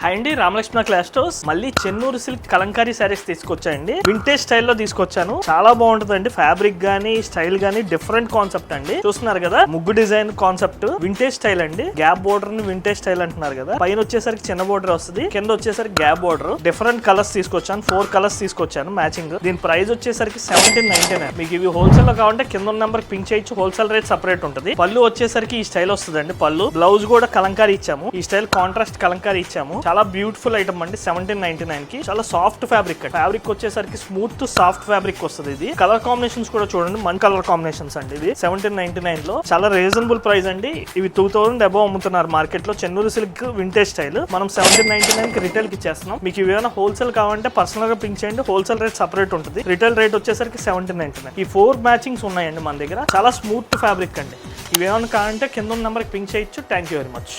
Hi అండి, Ramalakshmana class stores మళ్ళీ Chennur silk Kalamkari saris తీసుకొచ్చాయండి. Vintage స్టైల్లో తీసుకొచ్చాను. చాలా బాగుంటుందండి. ఫ్యాబ్రిక్ గానీ స్టైల్ గానీ డిఫరెంట్ కాన్సెప్ట్ అండి. చూస్తున్నారు కదా, ముగ్గు డిజైన్ కాన్సెప్ట్ వింటేజ్ స్టైల్ అండి. గ్యాప్ బోర్డర్ ని వింటేజ్ స్టైల్ అంటున్నారు కదా. పైన వచ్చేసరికి చిన్న బోర్డర్ వస్తుంది, కింద వచ్చేసరికి గ్యాప్ బోర్డర్. డిఫరెంట్ కలర్స్ తీసుకొచ్చాను, 4 కలర్స్ తీసుకొచ్చాను మ్యాచింగ్. దీని ప్రైస్ వచ్చేసరికి 1799. మీకు ఇవి హోల్సేల్ లో కావాలంటే కింద ఉన్న నెంబర్ పింక్ చేయొచ్చు. హోల్సేల్ రేట్ సెపరేట్ ఉంటుంది. పళ్ళు వచ్చేసరికి ఈ స్టైల్ వస్తుందండి. పళ్ళు బ్లౌజ్ కూడా కలంకారీ ఇచ్చాము. ఈ స్టైల్ కాంట్రాస్ట్ కలంకారీ ఇచ్చాము. చాలా బ్యూటిఫుల్ ఐటమ్ అండి. 1799 కి. చాలా సాఫ్ట్ ఫ్యాబ్రిక్. ఫ్యాబ్రిక్ వచ్చేసరికి స్మూత్ సాఫ్ట్ ఫ్యాబ్రిక్ వస్తుంది. ఇది కలర్ కాంబినేషన్స్ కూడా చూడండి, మంచి కలర్ కాంబినేషన్స్ అండి. ఇది 1799 లో చాలా రీజనబుల్ ప్రైస్ అండి. ఇవి 2000 అబౌవ్ అమ్ముతున్నారు మార్కెట్ లో. చెన్నూరు సిల్క్ వింటేజ్ స్టైల్ మనం 1799 కి రిటైల్ కి ఇచ్చేస్తున్నాం. మీకు ఇవేమైనా హోల్సేల్ కావాలంటే పర్సనల్ గా పింక్ చేయండి. హోల్సేల్ రేట్ సెపరేట్ ఉంటుంది. రిటైల్ రేట్ వచ్చేసరికి 1799. ఈ 4 మ్యాచింగ్స్ ఉన్నాయండి మన దగ్గర. చాలా స్మూత్ ఫ్యాబ్రిక్ అండి. ఇవేమైనా కావాలంటే కింద ఉన్న నెంబర్ పింక్ చేయొచ్చు. Thank you very much.